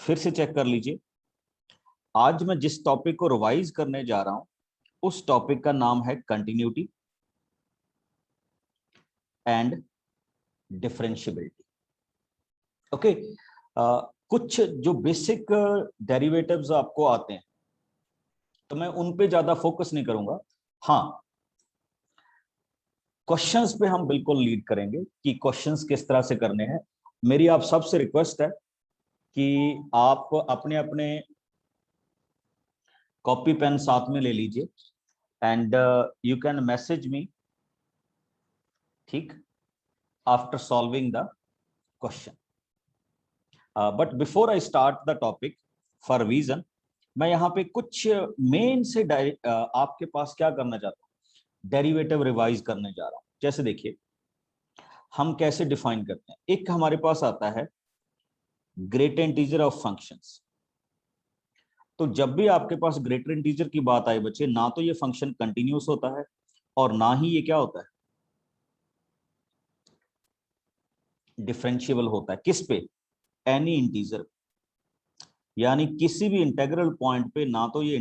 फिर से चेक कर लीजिए। आज मैं जिस टॉपिक को रिवाइज करने जा रहा हूं उस टॉपिक का नाम है कंटिन्यूटी एंड डिफरेंशियबिलिटी। ओके, कुछ जो बेसिक डेरिवेटिव्स आपको आते हैं तो मैं उन पे ज्यादा फोकस नहीं करूंगा। हाँ, क्वेश्चंस पे हम बिल्कुल लीड करेंगे कि क्वेश्चंस किस तरह से करने हैं। मेरी आप सबसे रिक्वेस्ट है कि आप अपने अपने कॉपी पेन साथ में ले लीजिए and you can message me, ठीक, after solving the question. But before I start the topic for revision, मैं यहाँ पे कुछ मेन से आपके पास क्या करना चाहता हूँ, डेरिवेटिव रिवाइज करने जा रहा हूँ। जैसे देखिए हम कैसे डिफाइन करते हैं। एक हमारे पास आता है ग्रेटर इंटीजर ऑफ फंक्शंस। तो जब भी आपके पास ग्रेटर इंटीजर की बात आए बच्चे, ना तो ये फंक्शन कंटिन्यूस होता है और ना ही ये क्या होता है, डिफरेंशिएबल होता है। किस पे? एनी इंटीजर, यानी किसी भी इंटेग्रल पॉइंट पे ना तो ये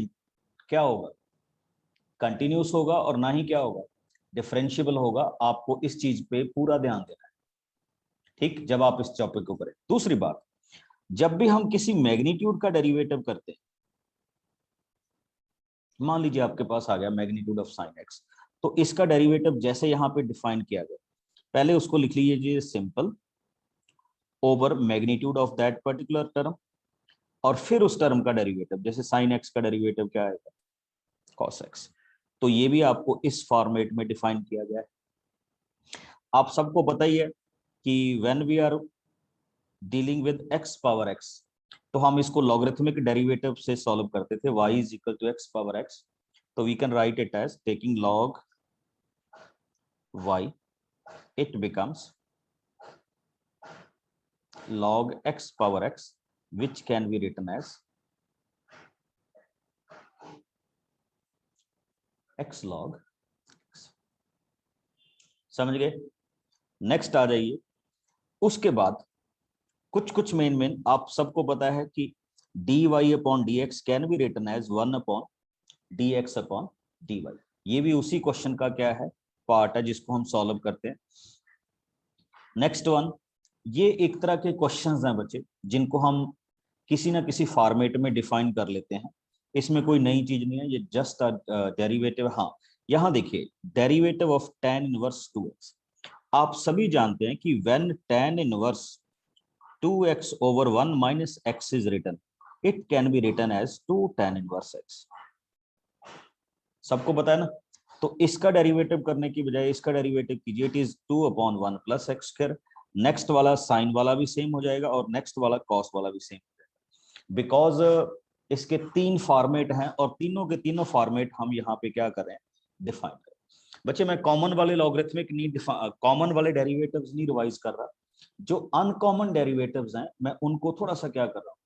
क्या होगा, कंटिन्यूस होगा और ना ही क्या होगा, डिफरेंशिएबल होगा। आपको इस चीज पे पूरा ध्यान देना है, ठीक, जब आप इस टॉपिक को करें। दूसरी बात, जब भी हम किसी मैग्नीट्यूड का डेरिवेटिव करते हैं, मान लीजिए आपके पास आ गया मैग्नीट्यूड ऑफ साइन एक्स, तो इसका डेरिवेटिव जैसे यहाँ पे डिफाइन किया गया, पहले उसको लिख लीजिए simple over magnitude of that particular term, और फिर उस टर्म का डेरिवेटिव, जैसे साइन एक्स का डेरिवेटिव क्या आएगा, कॉस एक्स। तो ये भी आपको इस फॉर्मेट में डिफाइन किया गया है। आप सबको पता ही है कि when we are dealing with x power x, तो हम इसको लॉगरिथमिक डेरिवेटिव से सॉल्व करते थे, y is equal to x power x. तो we can write it as taking log y, it becomes log x power x, which can be written as x log x। समझ गए? Next आ जाइए। उसके बाद कुछ कुछ मेन आप सबको पता है कि dy upon dx can be written as 1 upon dx upon dy। ये भी उसी क्वेश्चन का क्या है, पार्ट है, जिसको हम सॉल्व करते हैं। नेक्स्ट वन, ये एक तरह के क्वेश्चंस हैं बच्चे जिनको हम किसी ना किसी फॉर्मेट में डिफाइन कर लेते हैं। इसमें कोई नई चीज नहीं है, ये जस्ट डेरिवेटिव। हाँ, यहाँ देखिए derivative of tan inverse 2x। आप सभी जानते हैं कि when tan inverse 2x over 1 minus x is written, it can be written as 2 tan inverse x। सबको पता है ना? तो इसका डेरिवेटिव करने की बजाय इसका डेरिवेटिव कीजिए, it is 2 upon 1 plus x square. Next वाला साइन वाला भी सेम हो जाएगा और नेक्स्ट वाला कॉस वाला भी सेम हो जाएगा, बिकॉज इसके तीन फॉर्मेट हैं और तीनों के तीनों फॉर्मेट हम यहाँ पे क्या करें, डिफाइन करें। बच्चे मैं कॉमन वाले लॉगरिथमिक नहीं, कॉमन वाले डेरिवेटिव्स नहीं रिवाइज कर रहा, जो अनकॉमन डेरिवेटिव्स हैं मैं उनको थोड़ा सा क्या कर रहा हूँ,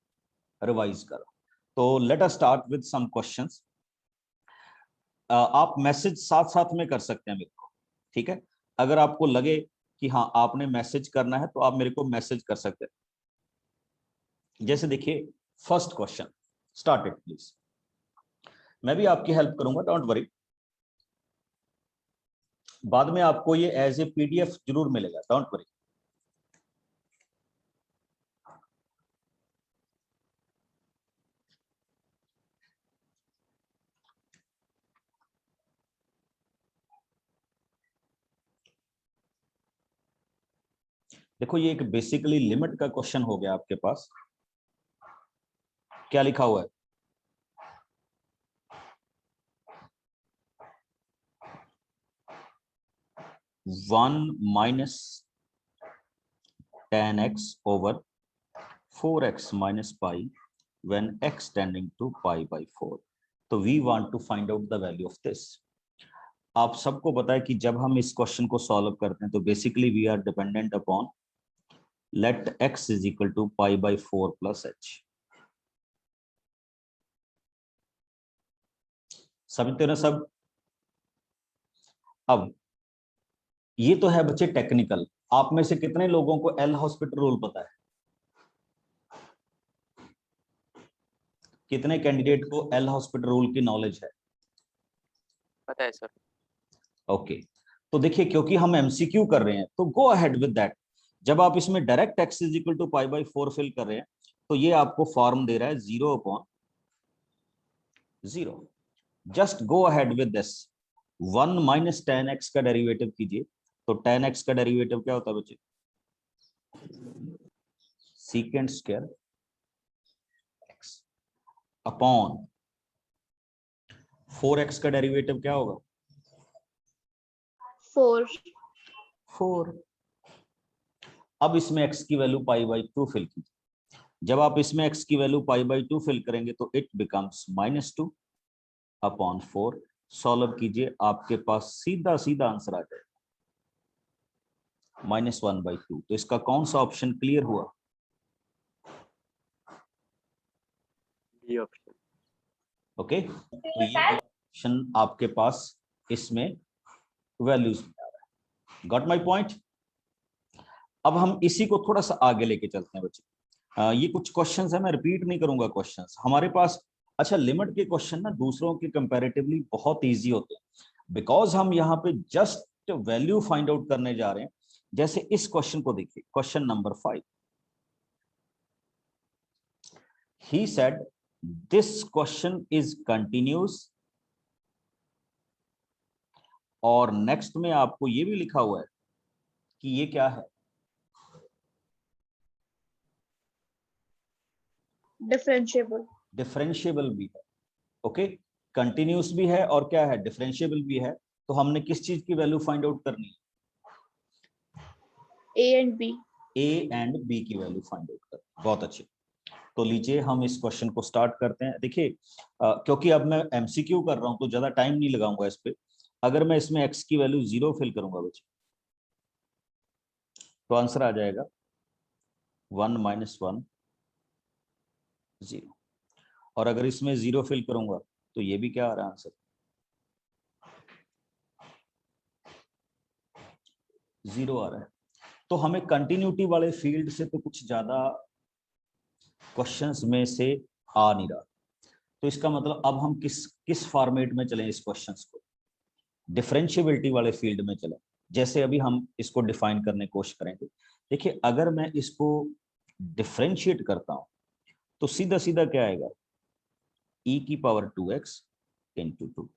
रिवाइज कर रहा हूँ। तो let us start with some questions. आप मैसेज साथ साथ में कर सकते हैं मेरे को, ठीक है? अगर आपको लगे कि हाँ आपने मैसेज करना है तो आप मेरे को मैसेज कर सकते हैं। जैसे देखिए first question, start it please. मैं भी आपकी हेल्प करूंगा, डोंट वरी। बाद में आपको ये एज ए पीडीएफ जरूर मिलेगा, डोंट वरी। देखो ये एक बेसिकली लिमिट का क्वेश्चन हो गया आपके पास। क्या लिखा हुआ है, 1 minus tan x over 4x minus pi when x tending to pi by 4। तो we want to find out the value of this। आप सबको पता है कि जब हम इस क्वेश्चन को सॉल्व करते हैं तो basically we are dependent upon let x is equal to pi by 4 plus h। समझते हो ना सब? अब ये तो है बच्चे टेक्निकल। आप में से कितने लोगों को एल हॉस्पिटल रूल पता है? कितने कैंडिडेट को एल हॉस्पिटल रूल की नॉलेज है? पता है सर। ओके, तो देखिए क्योंकि हम एमसीक्यू कर रहे हैं तो गो अहेड विद दैट। जब आप इसमें direct x is equal to pi by 4 fill कर रहे हैं तो ये आपको फॉर्म दे रहा है 0/0। Just go ahead with this. 1 minus ten x का डेरिवेटिव कीजिए, तो टेन एक्स का डेरिवेटिव क्या होता है बच्चे? Secant square x upon 4x का डेरिवेटिव क्या होगा? 4। अब इसमें x की वैल्यू पाई बाई 2 फिल कीजिए। जब आप इसमें x की वैल्यू पाई बाई 2 फिल करेंगे तो इट बिकम्स -2 अपॉन 4। सॉल्व कीजिए, आपके पास सीधा सीधा आंसर आ जाएगा -1/2। तो इसका कौन सा ऑप्शन क्लियर हुआ? B option. ओके, तो ये ऑप्शन आपके पास इसमें वैल्यूज में आ रहा है। Got my point? अब हम इसी को थोड़ा सा आगे लेके चलते हैं बच्चे। ये कुछ क्वेश्चंस है, मैं रिपीट नहीं करूंगा क्वेश्चंस हमारे पास। अच्छा, लिमिट के क्वेश्चन ना दूसरों के कंपैरेटिवली बहुत इजी होते हैं, बिकॉज हम यहाँ पे जस्ट वैल्यू फाइंड आउट करने जा रहे हैं। जैसे इस क्वेश्चन को देखिए, question number 5। He said this question is continuous, और नेक्स्ट में आपको ये भी लिखा हुआ है कि ये क्या है? डिफरेंशिएबल। डिफरेंशिएबल भी है। ओके, कंटिन्यूस भी है और क्या है? डिफरेंशिएबल भी है। तो हमने किस चीज की वैल्यू फाइंड आउट करनी है? A and B. A and B की वैल्यू फाइंड आउट करनी। बहुत अच्छे। तो लीजिए हम इस क्वेश्चन को स्टार्ट करते हैं। देखिए क्योंकि अब मैं एमसीक्यू कर रहा हूं तो ज्यादा टाइम नहीं लगाऊंगा इस पे। अगर मैं इसमें एक्स की वैल्यू 0 फिल करूंगा बच्चे, तो आंसर आ जाएगा 1 - 1 0। और अगर इसमें 0 फिल करूंगा तो ये भी क्या आ रहा है आंसर? 0 आ रहा है। तो हमें कंटिन्यूटी वाले फील्ड से तो कुछ ज्यादा क्वेश्चंस में से आ नहीं रहा। तो इसका मतलब अब हम किस फॉर्मेट में चलें इस क्वेश्चंस को? डिफरेंशिएबिलिटी वाले फील्ड में चलें। जैसे अभी हम इसको डिफाइन करने की कोशिश करेंगे। देखिए अगर मैं इसको डिफरेंशिएट करता हूं तो सीधा सीधा क्या आएगा? e की पावर 2x इंटू 2।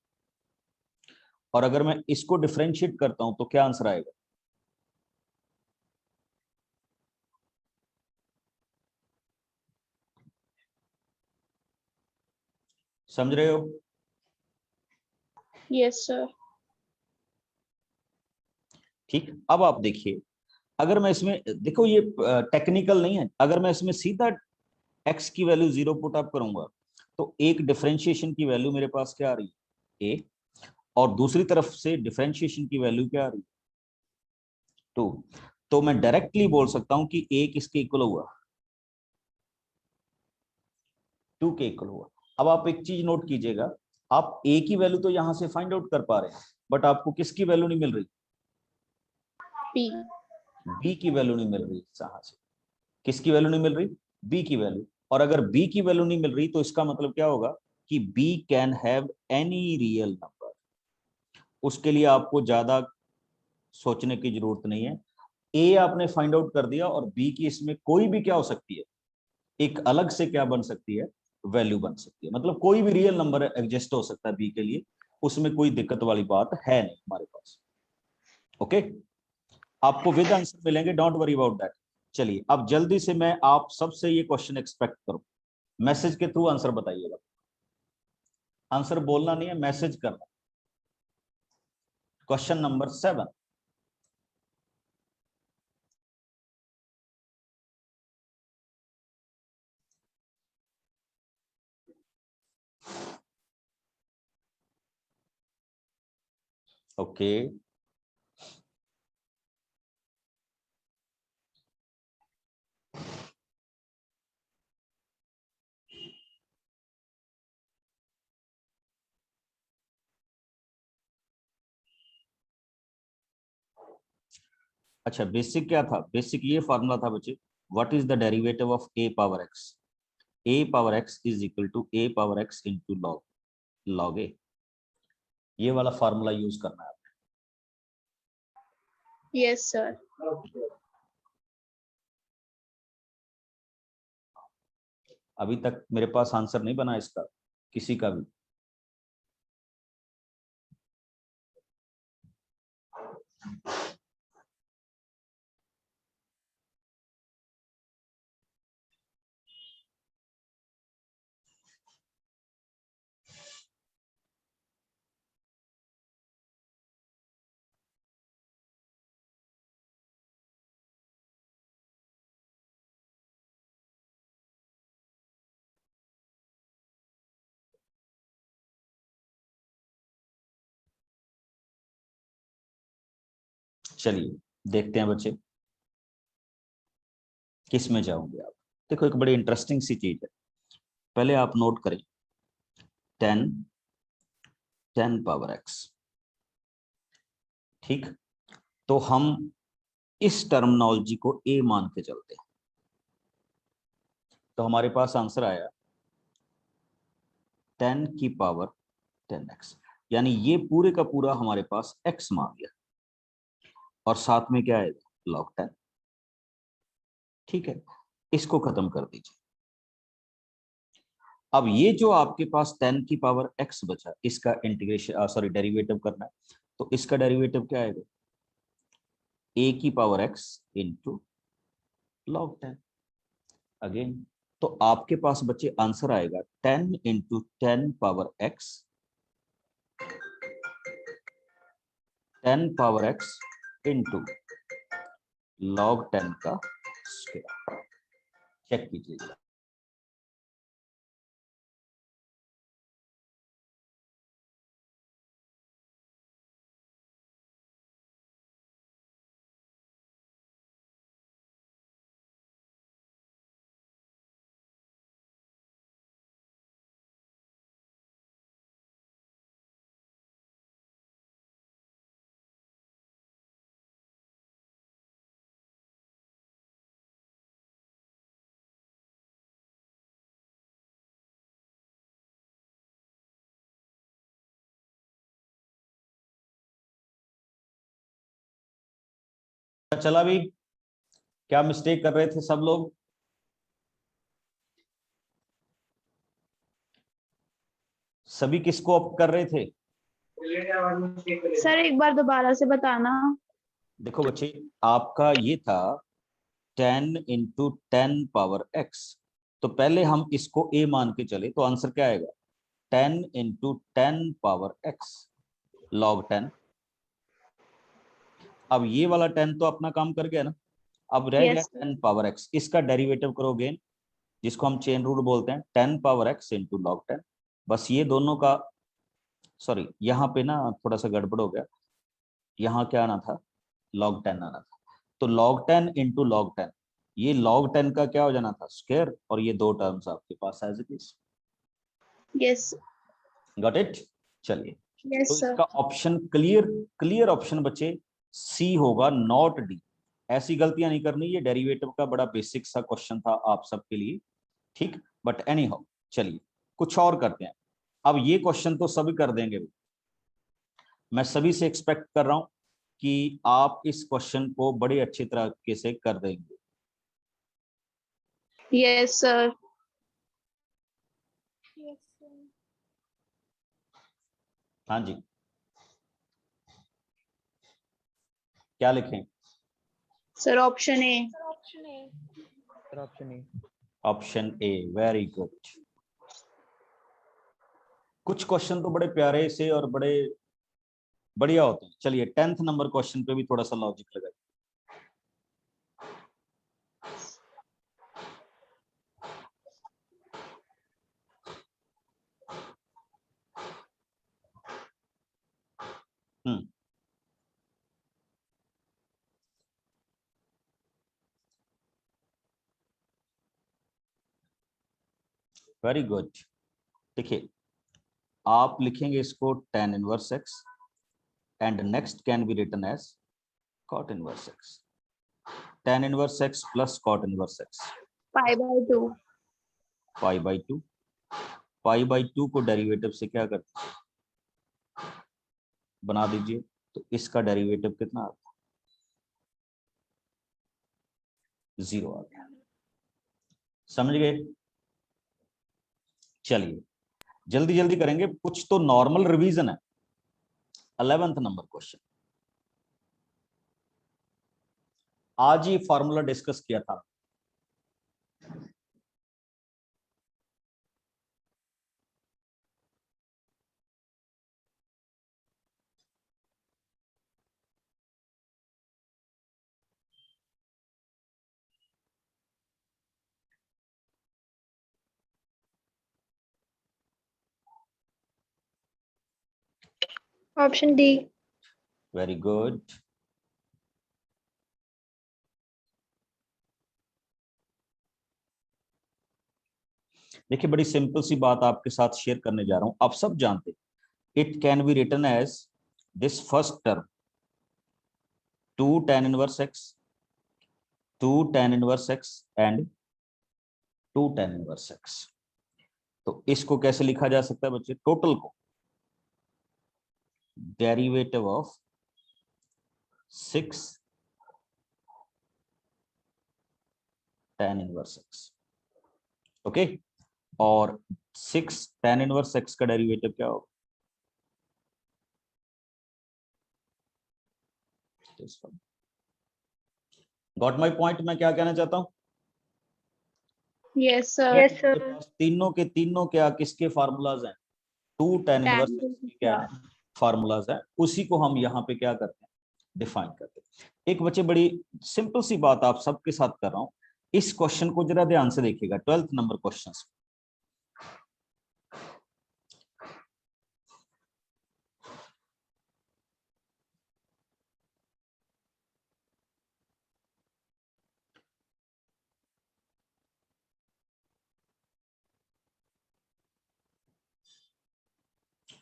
और अगर मैं इसको डिफरेंशिएट करता हूं तो क्या आंसर आएगा? समझ रहे हो? Yes sir. ठीक, अब आप देखिए, अगर मैं इसमें देखो ये टेक्निकल नहीं है, अगर मैं इसमें सीधा x की वैल्यू 0 पुट अप करूंगा तो एक डिफरेंशिएशन की वैल्यू मेरे पास क्या आ रही है? a। और दूसरी तरफ से डिफरेंशिएशन की वैल्यू क्या आ रही है? 2। तो मैं डायरेक्टली बोल सकता हूं कि a किसके इक्वल हुआ? 2 के इक्वल हुआ। अब आप एक चीज नोट कीजिएगा, आप a की वैल्यू तो यहां से फाइंड आउट कर पा रहे हैं, बट आपको किसकी वैल्यू नहीं मिल रही? बी। b की वैल्यू नहीं मिल रही। यहां से किसकी वैल्यू नहीं मिल रही? b की वैल्यू। और अगर b की वैल्यू नहीं मिल रही तो इसका मतलब क्या होगा कि b can have any real number. उसके लिए आपको ज्यादा सोचने की जरूरत नहीं है। a आपने फाइंड आउट कर दिया और b की इसमें कोई भी क्या हो सकती है? एक अलग से क्या बन सकती है? वैल्यू बन सकती है। मतलब कोई भी रियल नंबर एग्जिस्ट हो सकता है बी के लिए, उसमें कोई दिक्कत वाली बात है नहीं हमारे पास। ओके, आपको विद आंसर मिलेंगे, डोंट वरी अबाउट दैट। चलिए अब जल्दी से मैं आप सबसे ये क्वेश्चन एक्सपेक्ट करूं, मैसेज के थ्रू आंसर बताइएगा। आंसर बोलना नहीं है, मैसेज करना। Question number 7। ओके, अच्छा बेसिक क्या था? बेसिक ये फॉर्मूला था बच्चे, what is the derivative of a power x। A power x is equal to a power x into log a. ये वाला फॉर्मूला यूज करना है। Yes, sir. अभी तक मेरे पास आंसर नहीं बना इसका किसी का भी। चलिए देखते हैं बच्चे किस में जाओगे आप। देखो एक बड़ी इंटरेस्टिंग सी चीज है, पहले आप नोट करें 10 पावर एक्स। ठीक, तो हम इस टर्मिनोलॉजी को ए मान के चलते हैं, तो हमारे पास आंसर आया 10 की पावर 10x, यानी ये पूरे का पूरा हमारे पास x मान गया और साथ में क्या आएगा log 10। ठीक है, इसको खत्म कर दीजिए। अब ये जो आपके पास 10 की पावर x बचा, इसका इंटीग्रेशन डेरिवेटिव करना है, तो इसका डेरिवेटिव क्या आएगा a की power x into log 10 again. तो आपके पास बच्चे आंसर आएगा 10 into 10 power x, 10 power x into log 10 का स्क्वायर। चेक कीजिएगा। चला भी, क्या मिस्टेक कर रहे थे सब लोग? सभी किसको अप कर रहे थे? सर एक बार दोबारा से बताना। देखो बच्चे, आपका ये था 10 इंटू 10 पावर x, तो पहले हम इसको a मान के चले तो आंसर क्या आएगा 10 इंटू 10 पावर x log 10। अब ये वाला 10 तो अपना काम कर गया ना, अब रह गया Yes. 10 पावर x, इसका डेरिवेटिव करोगे जिसको हम चेन रूल बोलते हैं 10 पावर x इंटू लॉग 10। बस ये दोनों का, सॉरी यहाँ पे ना थोड़ा सा गड़बड़ हो गया, यहाँ क्या आना था log 10 आना था, तो log 10 इंटू log 10, ये log 10 का क्या हो जाना था स्क्वायर, और ये दो टर्म्स आपके पास as it is. Yes. Got it? चलिए, Yes, तो sir. इसका ऑप्शन क्लियर ऑप्शन बच्चे सी होगा, नॉट डी। ऐसी गलतियां नहीं करनी, ये डेरिवेटिव का बड़ा बेसिक सा क्वेश्चन था आप सबके लिए। ठीक, बट एनी हाउ चलिए कुछ और करते हैं। अब ये क्वेश्चन तो सभी कर देंगे, मैं सभी से एक्सपेक्ट कर रहा हूं कि आप इस क्वेश्चन को बड़े अच्छे तरीके से कर देंगे। Yes, sir. Yes, sir. हाँ जी, क्या लिखें? Sir, option A. Option A, very good. कुछ क्वेश्चन तो बड़े प्यारे से और बड़े बढ़िया होते हैं। चलिए 10th नंबर क्वेश्चन पे भी थोड़ा सा लॉजिक लगाइए। Very good. देखिए आप लिखेंगे इसको tan inverse x and next can be written as cot inverse x, tan inverse x plus cot inverse x। Pi by 2. Pi by two. Pi by two को डेरिवेटिव से क्या करते हैं, बना दीजिए, तो इसका डेरिवेटिव कितना आता है, 0 आ गया। समझ गए? चलिए जल्दी जल्दी करेंगे, कुछ तो नॉर्मल रिवीजन है। 11th नंबर क्वेश्चन, आज ही फॉर्मूला डिस्कस किया था। Option D. Very good. देखिए बड़ी सिंपल सी बात आपके साथ शेयर करने जा रहा हूं, आप सब जानते हैं, it can be written as this first term 2 tan inverse x, 2 tan inverse x and 2 tan inverse x। तो इसको कैसे लिखा जा सकता है बच्चे, टोटल को derivative of 6 tan inverse x। Okay, और 6 tan इनवर्स x का डेरिवेटिव क्या होगा, गॉट माय पॉइंट। मैं क्या कहना चाहता हूं, यस सर। yes, तीनों के तीनों क्या किसके फार्मूलाज हैं, 2 tan इनवर्स x के क्या है फार्मूलाज है, उसी को हम यहाँ पे क्या करते हैं, डिफाइन करते हैं। एक बच्चे बड़ी सिंपल सी बात आप सबके साथ कर रहा हूं, इस क्वेश्चन को जरा ध्यान से देखिएगा, 12th number question.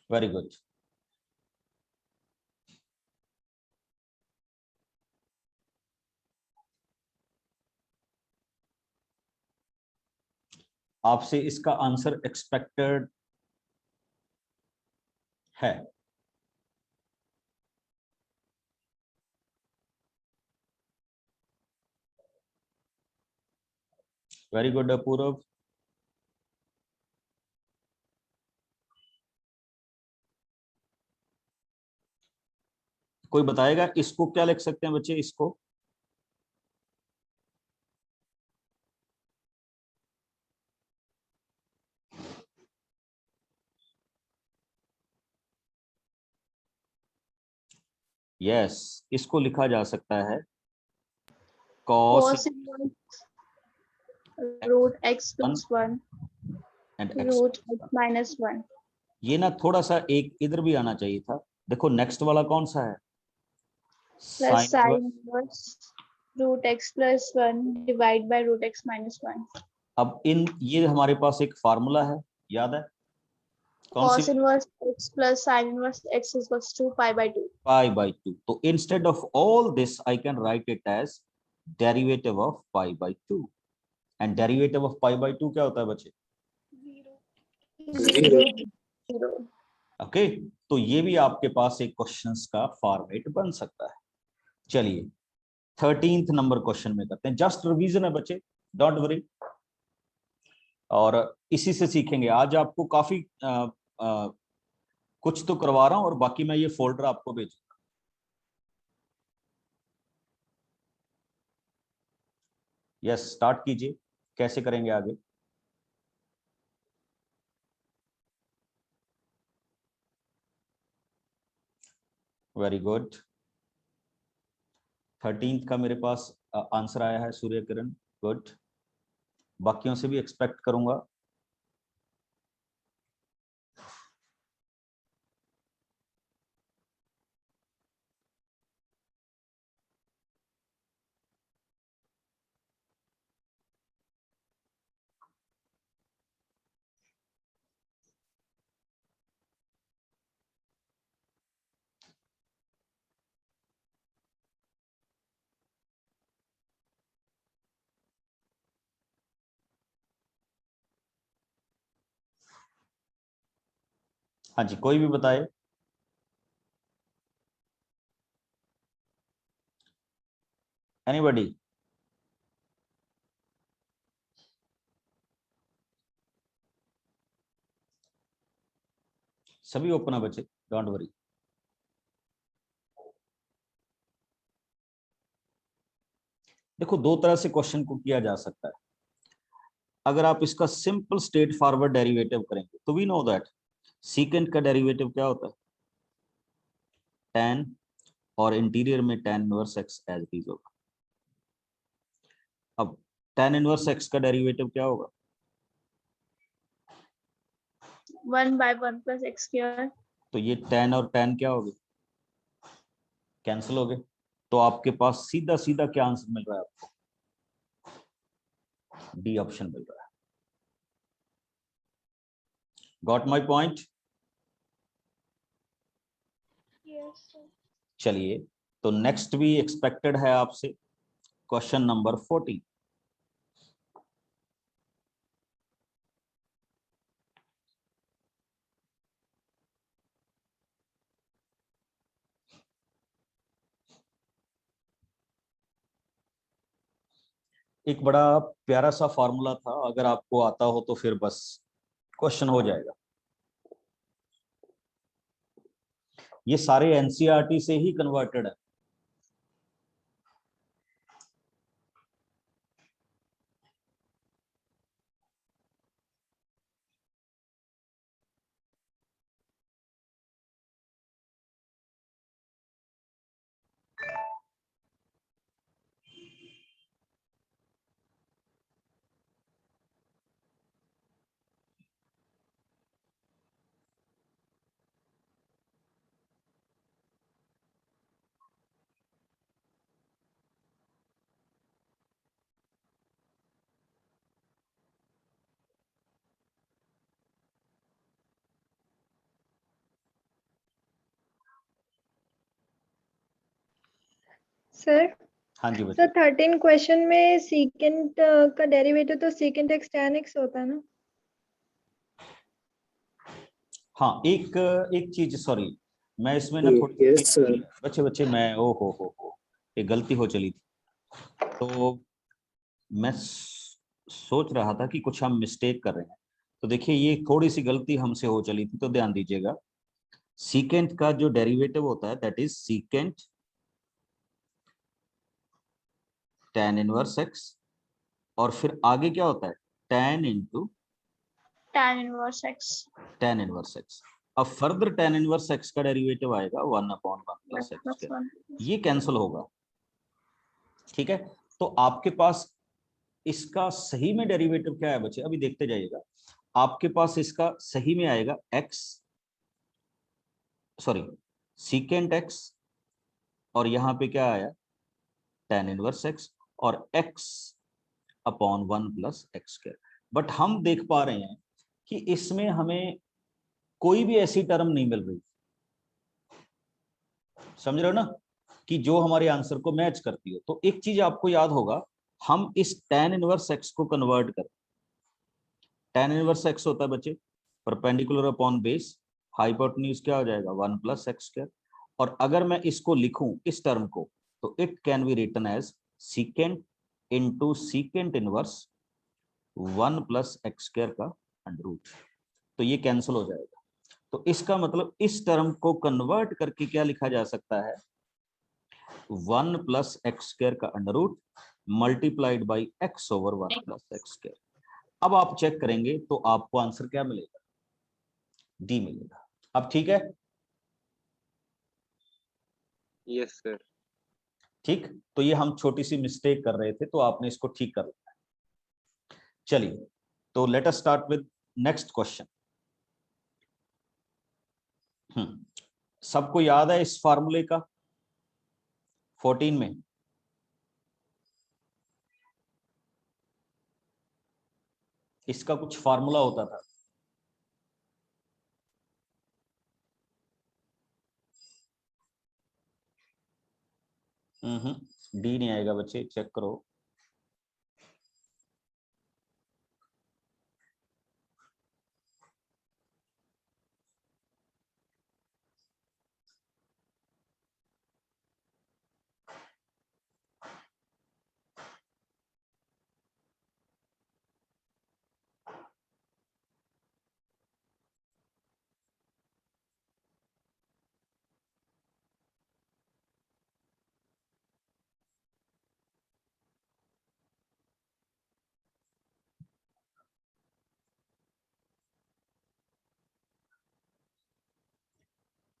Very good. आपसे इसका आंसर एक्सपेक्टेड है। वेरी गुड अपूर्व। कोई बताएगा इसको क्या लिख सकते हैं बच्चे, इसको यस, इसको लिखा जा सकता है cos root x plus 1 and root x। X minus 1 ये ना थोड़ा सा एक इधर भी आना चाहिए था। देखो नेक्स्ट वाला कौन सा है, plus sine sine inverse. Inverse root x plus 1 divide by root x minus 1। अब इन ये हमारे पास एक फार्मूला है, याद है कौन सी, cos inverse x plus sin inverse x equals to pi by 2। Pi by 2। तो instead of all this I can write it as derivative of pi by 2। And derivative of pi by 2 क्या होता है बच्चे, 0 0। Okay. तो ये भी आपके पास एक क्वेश्चंस का फॉर्मेट बन सकता है। चलिए 13th नंबर क्वेश्चन में करते हैं, जस्ट रिवीजन है बच्चे, डोंट वरी, और इसी से सीखेंगे। आज आपको काफी कुछ तो करवा रहा हूं, और बाकी मैं ये फोल्डर आपको भेजूंगा। यस, स्टार्ट कीजिए, कैसे करेंगे आगे। Very good. 13th का मेरे पास आंसर आया है सूर्य किरण, गुड। बाकियों से भी एक्सपेक्ट करूंगा। हाँ जी, कोई भी बताए। एनीबॉडी? सभी ओपन है बच्चे, डोंट वरी। देखो, दो तरह से क्वेश्चन को किया जा सकता है। अगर आप इसका सिंपल स्ट्रेट फॉरवर्ड डेरिवेटिव करेंगे तो वी नो दैट सीकेंट का डेरिवेटिव क्या होता है, tan, और इंटीरियर में tan inverse x as it is होगा। अब tan इनवर्स x का डेरिवेटिव क्या होगा? 1/1 + x²। तो ये tan और tan क्या हो गए, कैंसिल हो गए। तो आपके पास सीधा सीधा क्या आंसर मिल रहा है आपको, डी ऑप्शन मिल रहा है। Got my point? Yes, sir. चलिए, तो नेक्स्ट भी एक्सपेक्टेड है आपसे, क्वेश्चन नंबर 40। एक बड़ा प्यारा सा फॉर्मूला था, अगर आपको आता हो तो फिर बस क्वेश्चन हो जाएगा। ये सारे एनसीईआरटी से ही कन्वर्टेड है। सर हाँ जी बच्चे। सर 13 क्वेश्चन में सीकेंट का डेरिवेटिव तो सीकेंट x tan x होता है ना? हाँ, एक चीज, सॉरी, मैं इसमें ना थोड़ी बच्चे बच्चे मैं ओ हो एक गलती हो चली थी। तो मैं सोच रहा था कि कुछ हम मिस्टेक कर रहे हैं। तो देखिए, ये थोड़ी सी गलती हमसे हो चली थी, तो ध्यान दीजिएगा। सीकेंट का जो डेरिवेटिव होता है that is secant tan inverse x, और फिर आगे क्या होता है, tan into Tan inverse x. tan inverse x। अब फर्दर tan इनवर्स x का डेरिवेटिव आएगा 1/1 + x Plus स्क्वायर। 1. ये कैंसिल होगा, ठीक है। तो आपके पास इसका सही में डेरिवेटिव क्या है बच्चे, अभी देखते जाइएगा। आपके पास इसका सही में आएगा x, सॉरी, सीकेंट x, और यहाँ पे क्या आया, tan इनवर्स x, और x/1 + x²। बट हम देख पा रहे हैं कि इसमें हमें कोई भी ऐसी टर्म नहीं मिल रही, समझ रहे हो ना, कि जो हमारे आंसर को मैच करती हो। तो एक चीज आपको याद होगा, हम इस tan इनवर्स x को कन्वर्ट करें। tan इनवर्स x होता है बच्चे परपेंडिकुलर अपॉन बेस, हाइपोटेन्यूज क्या हो जाएगा 1 + x²। और अगर मैं इसको लिखूं इस टर्म को, तो it can be written as secant into secant inverse 1 + x² का अंडर रूट। तो ये कैंसिल हो जाएगा। तो इसका मतलब इस टर्म को कन्वर्ट करके क्या लिखा जा सकता है, 1 + x² का under root multiplied by x/1 + x²। अब आप चेक करेंगे तो आपको आंसर क्या मिलेगा, डी मिलेगा। अब ठीक है, यस सर। ठीक। तो ये हम छोटी सी मिस्टेक कर रहे थे, तो आपने इसको ठीक कर लिया। चलिए, तो let us start with next question. सबको याद है इस फार्मूले का 14 में? इसका कुछ फार्मूला होता था। डी नहीं आएगा बच्चे, चेक करो।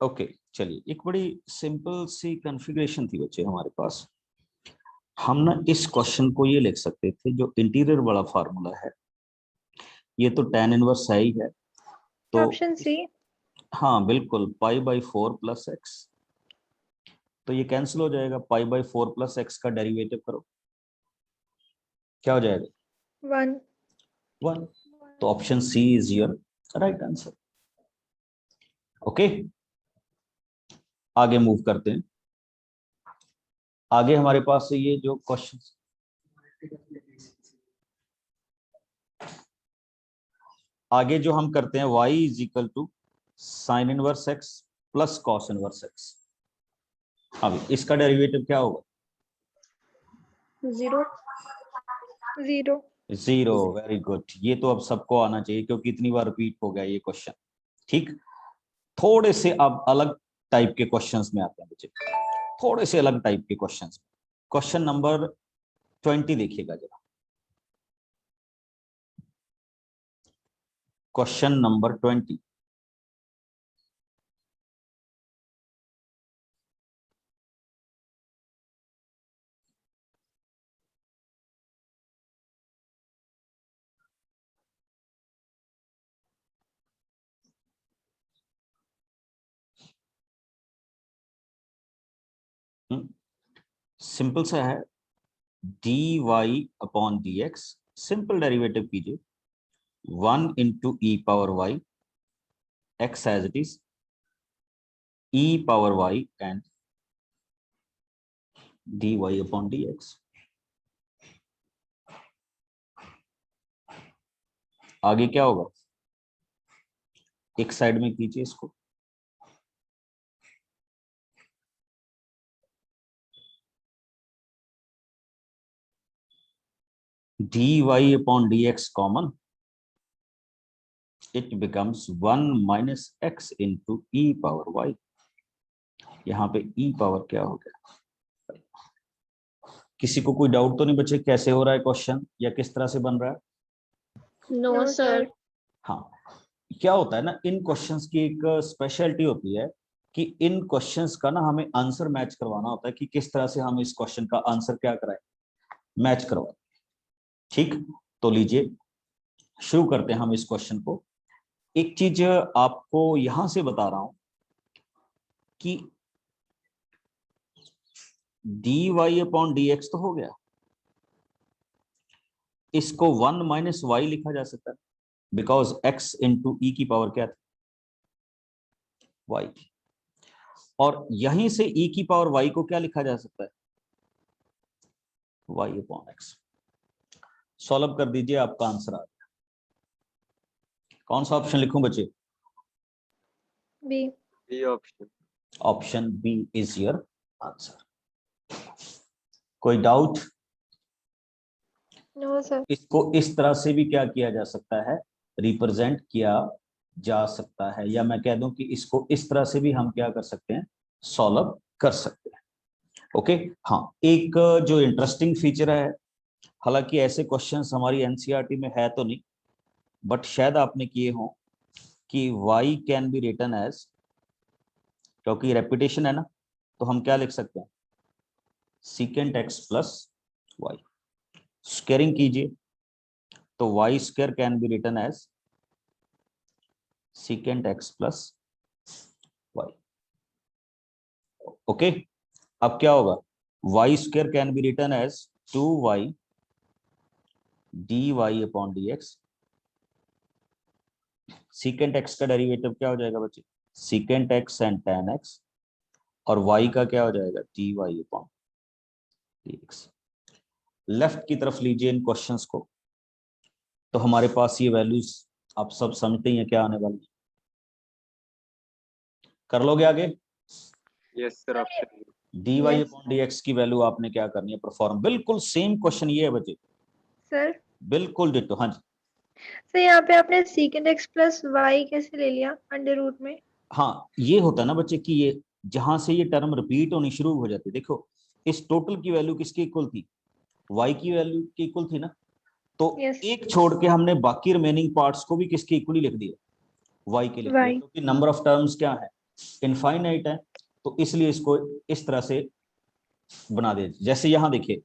ओके चलिए, एक बड़ी सिंपल सी कॉन्फ़िगरेशन थी बच्चे हमारे पास। हम ना इस क्वेश्चन को ये लिख सकते थे, जो इंटीरियर वाला फार्मूला है ये तो tan इनवर्स है ही है, तो ऑप्शन सी। हाँ बिल्कुल, π/4 + x, तो ये कैंसिल हो जाएगा। π/4 + x का डेरिवेटिव करो, क्या हो जाएगा? 1। 1। तो option C is your right answer. Okay, आगे मूव करते हैं। आगे हमारे पास ये जो क्वेश्चन, आगे जो हम करते हैं y = sin inverse x + cos inverse x। अब इसका डेरिवेटिव क्या होगा? 0. 0। 0। वेरी गुड, ये तो अब सबको आना चाहिए क्योंकि इतनी बार रिपीट हो गया ये क्वेश्चन। ठीक, थोड़े से अब अलग टाइप के क्वेश्चंस में आते हैं बच्चे, थोड़े से अलग टाइप के क्वेश्चंस। क्वेश्चन नंबर 20 देखिएगा जरा। Question number 20। सिंपल सा है, dy/dx, सिंपल डेरिवेटिव कीजिए, 1 × e⁻y, x as it is, e⁻y and dy/dx। आगे क्या होगा? एक साइड में कीजिए इसको, dy/dx common, it becomes 1 - x × e⁻y। यहाँ पे e पावर क्या हो गया? किसी को कोई डाउट तो नहीं बच्चे, कैसे हो रहा है क्वेश्चन या किस तरह से बन रहा है? No, No, sir. sir. हाँ, क्या होता है ना, इन क्वेश्चंस की एक स्पेशलिटी होती है कि इन क्वेश्चंस का ना हमें आंसर मैच करवाना होता है कि किस तरह से हम इस क्वेश्चन का आंसर क्या कराएं, मैच करवाएं। ठीक, तो लीजिए शुरू करते हैं हम इस क्वेश्चन को। एक चीज आपको यहां से बता रहा हूं कि dy/dx तो हो गया, इसको 1 - y लिखा जा सकता है, बिकॉज x × e की पावर क्या थी? y। और यहीं से e की पावर y को क्या लिखा जा सकता है? y/x। सॉल्व कर दीजिए, आपका आंसर आ गया। कौन सा ऑप्शन लिखूं बच्चे? B। B option. Option B is your answer. कोई डाउट? No, sir. इसको इस तरह से भी क्या किया जा सकता है, रिप्रेजेंट किया जा सकता है, या मैं कह दूं कि इसको इस तरह से भी हम क्या कर सकते हैं, सॉल्व कर सकते हैं। ओके, हाँ, एक जो इंटरेस्टिंग फीचर है, हालांकि ऐसे क्वेश्चंस हमारी एनसीईआरटी में है तो नहीं, बट शायद आपने किए हों, कि y can be written as, क्योंकि रेपिटेशन है ना, तो हम क्या लिख सकते हैं, secant x + y। स्क्वायरिंग कीजिए तो y² can be written as secant x + y। Okay, अब क्या होगा, y² can be written as 2y dy/dx। secant x का डेरिवेटिव क्या हो जाएगा बच्चे? secant x and tan x, और y का क्या हो जाएगा? dy/dx। लेफ्ट की तरफ लीजिए इन क्वेश्चंस को, तो हमारे पास ये वैल्यूज आप सब समझते हैं क्या आने वाली, कर लोगे आगे? Yes, sir. Option B. dy/dx की वैल्यू आपने क्या करनी है, परफॉर्म। बिल्कुल सेम क्वेश्चन ये है बच्चे, सर बिल्कुल डिटो। हाँ जी, सर यहाँ पे आपने secant x + y कैसे ले लिया अंडर रूट में? हाँ ये होता है ना बच्चे कि ये जहां से ये टर्म रिपीट होनी शुरू हो जाती है, देखो इस टोटल की वैल्यू किसकी इक्वल थी? y की वैल्यू की इक्वल थी ना, तो Yes. एक छोड़ के हमने बाकी रिमेनिंग पार्ट्स को भी किसके इक्वली लिख दिया? y के लिख दिया, Y. क्योंकि नंबर ऑफ टर्म्स क्या है? इनफाइनाइट है, तो इसलिए इसको इस तरह से बना दे। जैसे यहां देखिए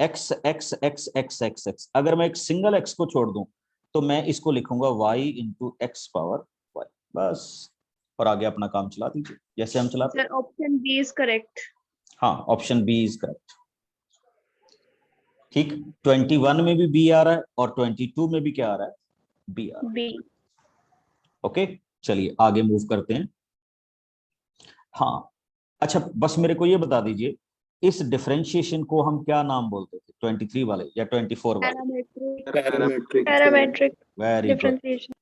x x x x x x, अगर मैं एक सिंगल x को छोड़ दूं तो मैं इसको लिखूंगा y into x power y, बस। और आगे अपना काम चला दीजिए जैसे हम चलाते। Sir, option B is correct. हाँ, ऑप्शन बी इज करेक्ट। ठीक, 21 में भी बी आ रहा है और 22 में भी क्या आ रहा है, बी आ रहा है। B. ओके, चलिए आगे मूव करते हैं। हाँ, अच्छा बस मेरे को ये बता दीजिए, इस डिफरेंशिएशन को हम क्या नाम बोलते थे, 23 वाले या 24 वाले? Parametric. Parametric very good, differentiation.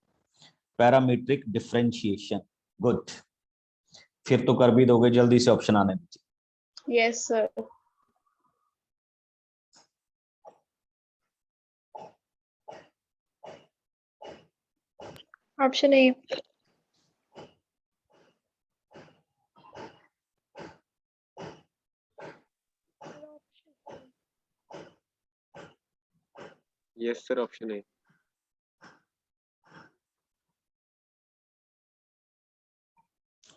Parametric differentiation. Good, फिर तो कर भी दोगे, जल्दी से ऑप्शन आने दीजिए। Yes, sir. Option A. Yes, sir. Option A.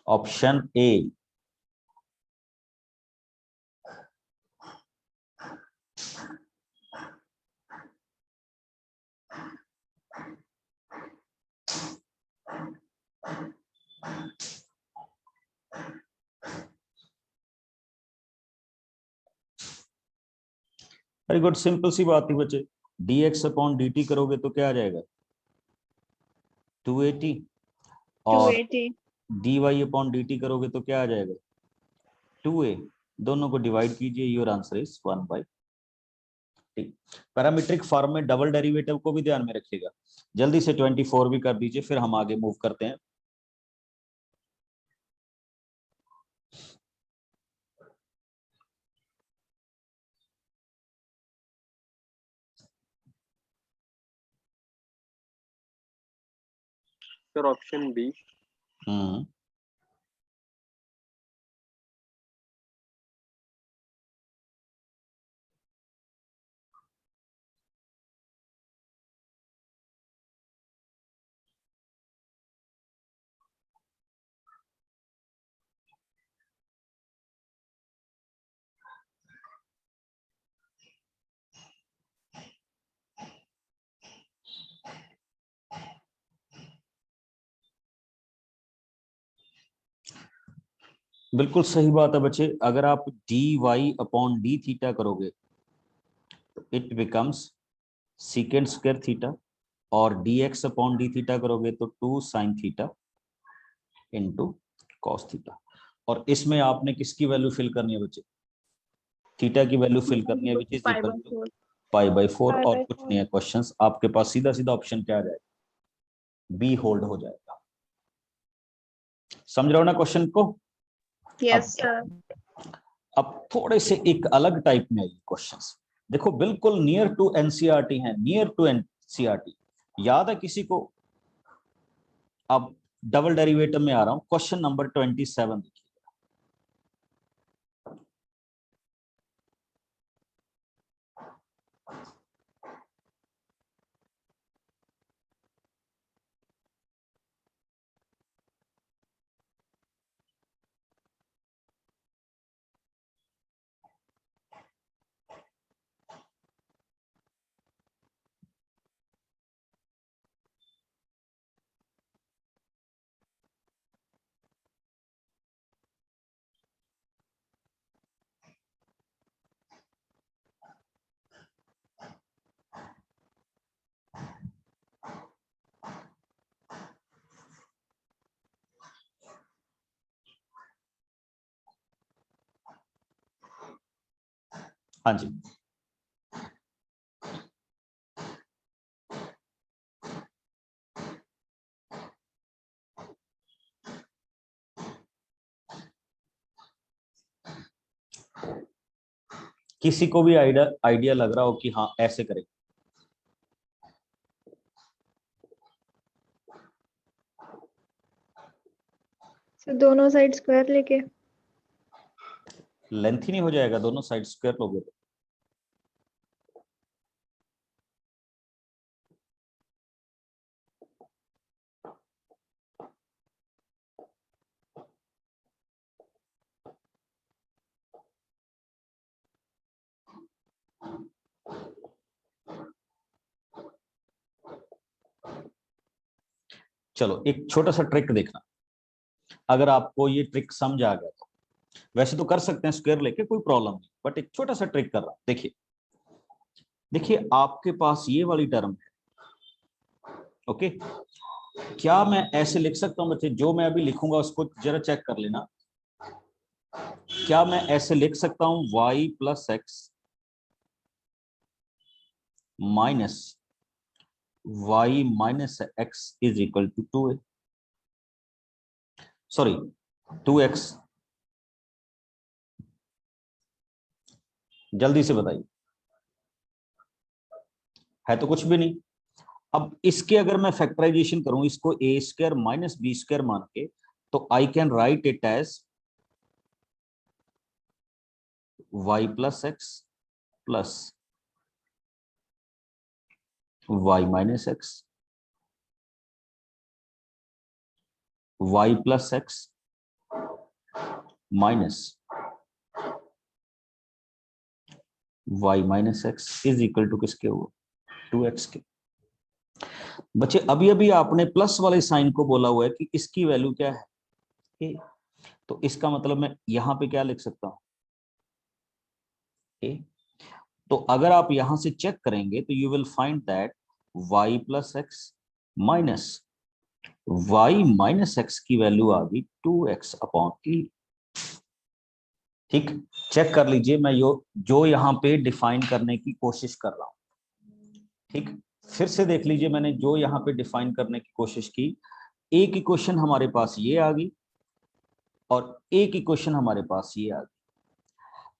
Option A, very good, simple सी बात थी बच्चे, dx अपॉन dt करोगे तो क्या आ जाएगा, 280, और 280. dy अपॉन dt करोगे तो क्या आ जाएगा, 2a। दोनों को डिवाइड कीजिए, your answer is 1/2। Parametric form में डबल डेरिवेटिव को भी ध्यान में रखिएगा। जल्दी से 24 भी कर दीजिए, फिर हम आगे मूव करते हैं। Sir, option B. हम्म, बिल्कुल सही बात है बच्चे। अगर आप dy अपॉन डी थीटा करोगे तो it becomes secant square theta, और dx अपॉन डी थीटा करोगे तो 2 sine theta into cos theta. और इसमें आपने किसकी वैल्यू फिल करनी है बच्चे, थीटा की वैल्यू फिल करनी है, which is Pi equal by to 4. π/4। Pi और by कुछ 4. नहीं है, क्वेश्चंस आपके पास सीधा सीधा ऑप्शन क्या आ जाएगा, बी होल्ड हो जाएगा। समझ रहे हो ना क्वेश्चन को? Yes, अब sir. अब थोड़े से एक अलग टाइप में आइए क्वेश्चंस। देखो बिल्कुल नियर टू एनसीईआरटी है, नियर टू एनसीईआरटी। याद है किसी को? अब डबल डेरिवेटिव में आ रहा हूं, क्वेश्चन नंबर 27 देखिए। हाँ जी, किसी को भी आइडिया आइडिया लग रहा हो कि हाँ ऐसे करें? So दोनों साइड स्क्वायर लेके लेंथ ही नहीं हो जाएगा दोनों साइड स्क्वायर लोगे तो? चलो एक छोटा सा ट्रिक देखना, अगर आपको ये ट्रिक समझ आ गया तो, वैसे तो कर सकते हैं स्क्वायर लेके, कोई प्रॉब्लम नहीं, बट एक छोटा सा ट्रिक कर रहा हूं। देखिए देखिए आपके पास ये वाली टर्म है, ओके। क्या मैं ऐसे लिख सकता हूं बच्चे, जो मैं अभी लिखूंगा उसको जरा चेक कर लेना, क्या मैं ऐसे लिख सकता हूं y plus x minus y minus x is equal to 2a, sorry 2x, जल्दी से बताइए, है तो कुछ भी नहीं। अब इसके अगर मैं फैक्टराइजेशन करूं, इसको a square minus b square मान के, तो I can write it as y plus x plus y minus x, y plus x minus y minus x is equal to किसके हुआ, 2x के। बच्चे अभी अभी आपने प्लस वाले साइन को बोला हुआ है कि इसकी वैल्यू क्या है, a, तो इसका मतलब मैं यहां पे क्या लिख सकता हूं, a। तो अगर आप यहां से चेक करेंगे तो you will find that y plus x minus y minus x की वैल्यू आ गई 2x अपॉन e। ठीक, चेक कर लीजिए, मैं जो यहां पे डिफाइन करने की कोशिश कर रहा हूं। ठीक, फिर से देख लीजिए, मैंने जो यहां पे डिफाइन करने की कोशिश की, एक इक्वेशन हमारे पास ये आ गई और एक इक्वेशन हमारे पास ये आ गई।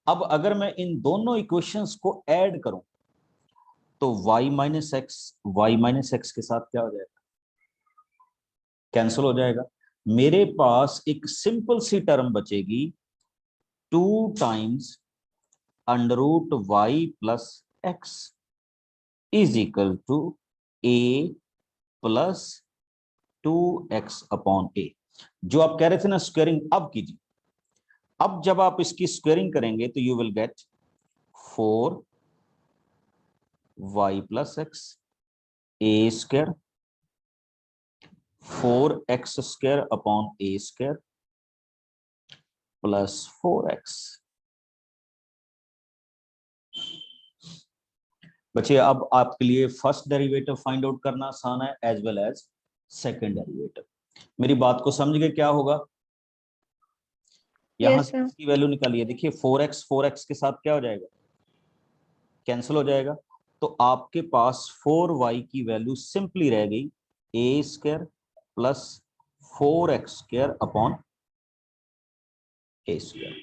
अब अगर मैं इन दोनों इक्वेशंस को ऐड करूं तो y माइनस एक्स के साथ क्या हो जाएगा, कैंसिल हो जाएगा। मेरे पास एक सिंपल सी टर्म बचेगी 2 times under root y plus x is equal to a plus 2x upon a. जो आप कह रहे थे ना स्क्वायरिंग, अब कीजिए। अब जब आप इसकी स्क्वायरिंग करेंगे तो you will get 4y plus x A square 4x square upon a square plus 4x। बच्चे अब आपके लिए फर्स्ट डेरिवेटिव फाइंड आउट करना आसान है as well as second derivative. मेरी बात को समझ गए क्या होगा, यहां Yes, से sir. इसकी वैल्यू निकालिए। देखिए 4x के साथ क्या हो जाएगा, कैंसिल हो जाएगा। तो आपके पास 4y की वैल्यू सिंपली रह गई a square plus 4x square upon a square.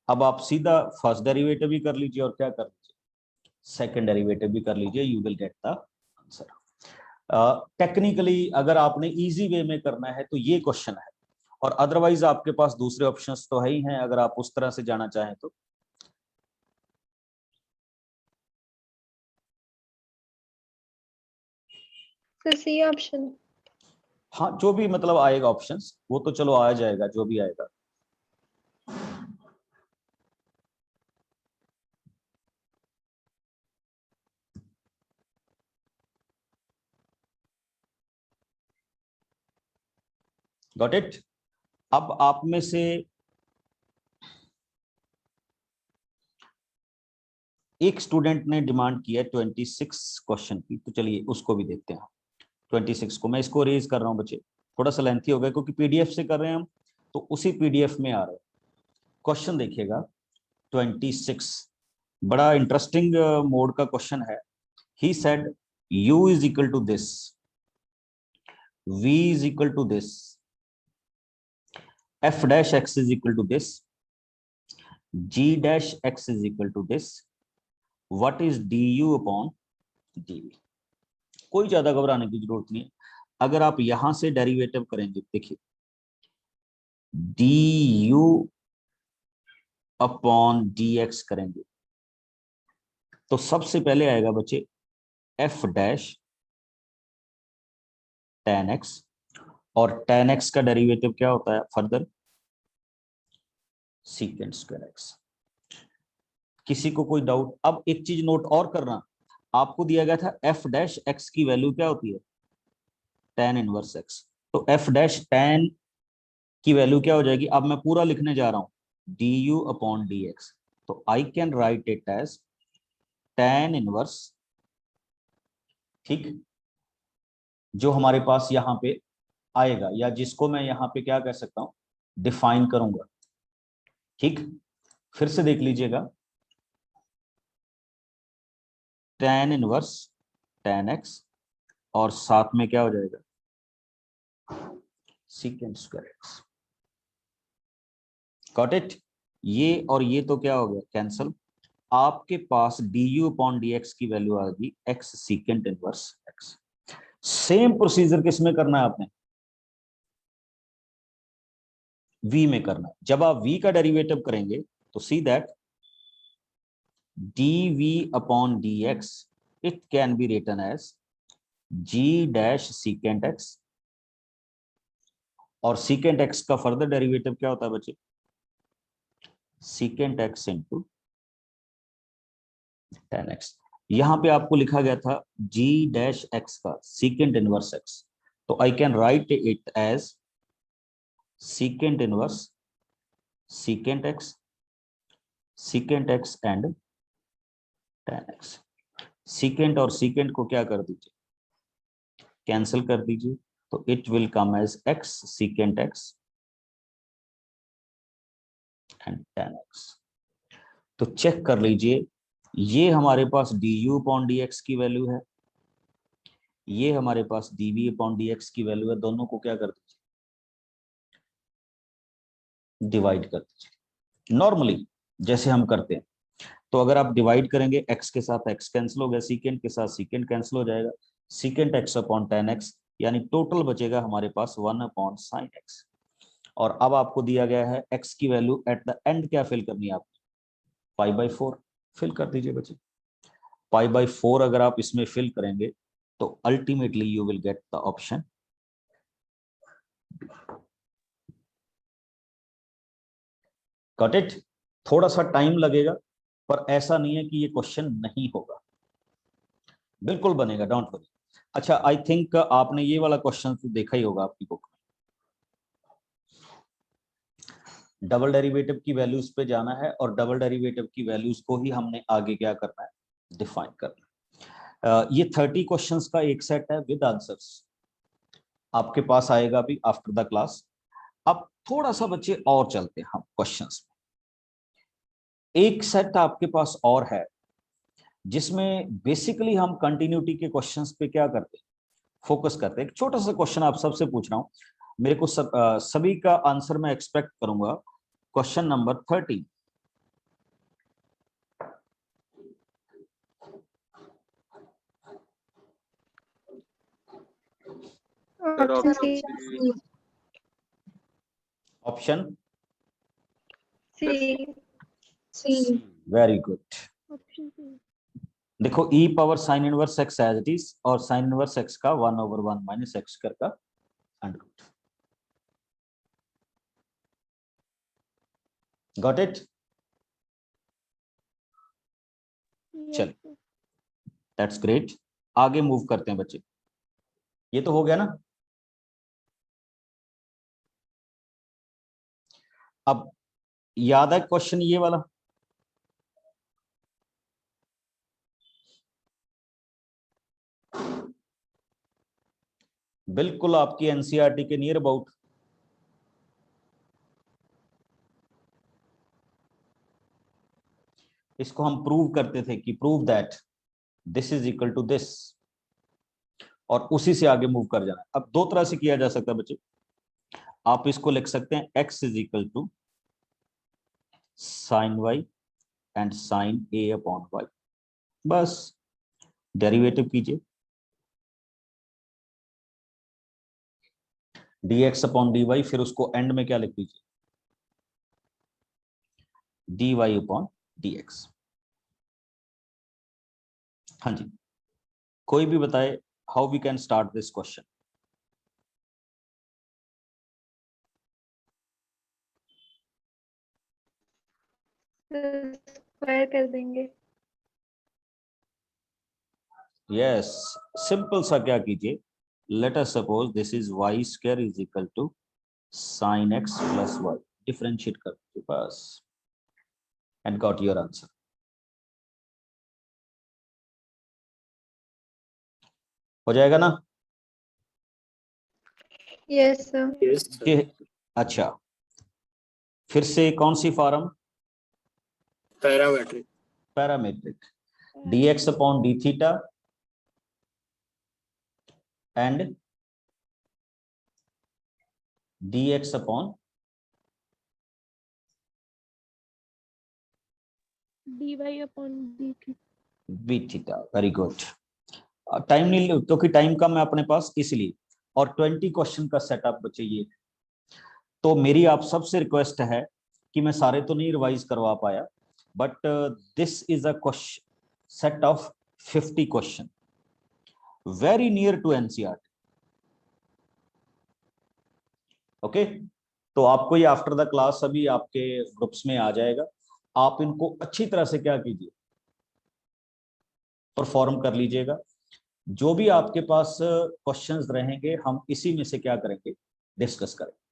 अब आप सीधा फर्स्ट डेरिवेटिव भी कर लीजिए और क्या कर लीजिए, सेकंड डेरिवेटिव भी कर लीजिए, you will get the answer. Technically अगर आपने इजी वे में करना है तो ये क्वेश्चन है, और अदरवाइज आपके पास दूसरे ऑप्शंस तो है ही हैं अगर आप उस तरह से जाना चाहें तो। So C option. हाँ, जो भी मतलब आएगा ऑप्शंस वो तो चलो आ जाएगा, जो भी आएगा। Got it. अब आप में से एक स्टूडेंट ने डिमांड किया 26 क्वेश्चन की, तो चलिए उसको भी देखते हैं। 26 को मैं इसको रेज कर रहा हूं बच्चे, थोड़ा सा लेंथी हो गया क्योंकि पीडीएफ से कर रहे हैं हम, तो उसी पीडीएफ में आ रहे हैं। क्वेश्चन देखिएगा 26, बड़ा इंटरेस्टिंग मोड का क्वेश्चन है। He said u is equal to this, v is equal to this, f dash x is equal to this, g dash x is equal to this, what is du upon dv। कोई ज्यादा घबराने की जरूरत नहीं है। अगर आप यहां से डेरिवेटिव करेंगे, देखिए du अपॉन dx करेंगे तो सबसे पहले आएगा बच्चे f डैश tan x, और tan x का डेरिवेटिव क्या होता है फर्दर, सीकेंट स्क्वायर x। किसी को कोई डाउट? अब एक चीज नोट और करना, आपको दिया गया था f डैश x की वैल्यू क्या होती है, tan इनवर्स x। तो f डैश tan की वैल्यू क्या हो जाएगी, अब मैं पूरा लिखने जा रहा हूं, du अपॉन dx। तो I can write it as tan inverse, ठीक, जो हमारे पास यहाँ पे आएगा, या जिसको मैं यहाँ पे क्या कह सकता हूं, डिफाइन करूंगा। ठीक, फिर से देख लीजिएगा, tan इनवर्स tan x और साथ में क्या हो जाएगा, secant square x। Got it. ये और ये तो क्या हो गया, कैंसल। आपके पास du अपॉन dx की वैल्यू आ गई x secant inverse x। Same procedure किस में करना है आपने, v में करना है। जब आप v का डेरिवेटिव करेंगे तो see that dv upon dx it can be written as g dash secant x, और secant x का फर्दर डेरिवेटिव क्या होता है बच्चे, secant x into tan x। यहां पे आपको लिखा गया था g डैश x का secant इनवर्स x, तो I can write it as secant inverse secant x and tan x। secant और secant को क्या कर दीजिए, कैंसिल कर दीजिए, तो it will come as x secant x and tan x। तो चेक कर लीजिए, ये हमारे पास du अपॉन dx की वैल्यू है, ये हमारे पास dv अपॉन dx की वैल्यू है, दोनों को क्या कर दीजिए, डिवाइड कर दीजिए नॉर्मली जैसे हम करते हैं। तो अगर आप डिवाइड करेंगे, x के साथ x कैंसिल हो गया, सीकेंट के साथ सीकेंट कैंसिल हो जाएगा, secant x upon tan x, यानी टोटल बचेगा हमारे पास 1 अपॉन sin x। और अब आपको दिया गया है x की वैल्यू एट द एंड क्या फिल करनी है आपको, π/4 फिल कर दीजिए बच्चे। π/4 अगर आप इसमें फिल करेंगे तो ultimately you will get the option. Got it. थोड़ा सा टाइम लगेगा, पर ऐसा नहीं है कि ये क्वेश्चन नहीं होगा, बिल्कुल बनेगा, डोंट वरी। अच्छा, आई थिंक आपने ये वाला क्वेश्चन तो देखा ही होगा आपकी बुक में। डबल डेरिवेटिव की वैल्यूज पे जाना है, और डबल डेरिवेटिव की वैल्यूज को ही हमने आगे क्या करना है, डिफाइन करना है। ये 30 क्वेश्चंस का एक सेट है विद आंसर्स, आपके पास आएगा भी आफ्टर द क्लास। अब थोड़ा सा बच्चे और चलते हैं हम क्वेश्चंस में। एक सेट आपके पास और है जिसमें बेसिकली हम कंटिन्यूटी के क्वेश्चंस पे क्या करते हैं, फोकस करते हैं। एक छोटा सा क्वेश्चन आप सबसे पूछ रहा हूं, मेरे को सभी का आंसर मैं एक्सपेक्ट करूंगा। Question number 30। Sir option option C. C. Option C. C, very good. Option C. देखो e power sine inverse x as it is, और साइन इनवर्स x का 1/1 माइनस x स्क्वायर का अंडर। Got it. चलिए, that's great. आगे move करते हैं बच्चे, ये तो हो गया ना। अब याद है क्वेश्चन ये वाला, बिल्कुल आपकी एनसीईआरटी के नियर अबाउट। इसको हम प्रूव करते थे कि prove that this is equal to this, और उसी से आगे मूव कर जाना। अब दो तरह से किया जा सकता है बच्चे, आप इसको लिख सकते हैं x is equal to sine y and sine a upon y, बस डेरिवेटिव कीजिए, dx अपॉन dy, फिर उसको एंड में क्या लिख दीजिए, dy अपॉन dx। हाँ जी, कोई भी बताए how we can start this question. Square कर देंगे। यस, सिंपल सा क्या कीजिए, let us suppose this is y square is equal to sin x plus y. Differentiate करके पास and got your answer. हो जाएगा ना? Yes, sir. Yes, sir. ये अच्छा, फिर से कौन सी form? Parametric. Parametric, dx upon d theta and dx upon dy upon dt. b theta. Very good. Time नहीं, क्योंकि टाइम कम है अपने पास इसलिए, और 20 क्वेश्चन का सेटअप चाहिए. तो मेरी आप सबसे रिक्वेस्ट है कि मैं सारे तो नहीं रिवाइज करवा पाया, but this is a question set of 50 question, very near to NCERT. Okay, तो आपको ये आफ्टर द क्लास अभी आपके ग्रुप्स में आ जाएगा. आप इनको अच्छी तरह से क्या कीजिए, परफॉर्म कर लीजिएगा. जो भी आपके पास क्वेश्चंस रहेंगे हम इसी में से क्या करेंगे, डिस्कस करेंगे.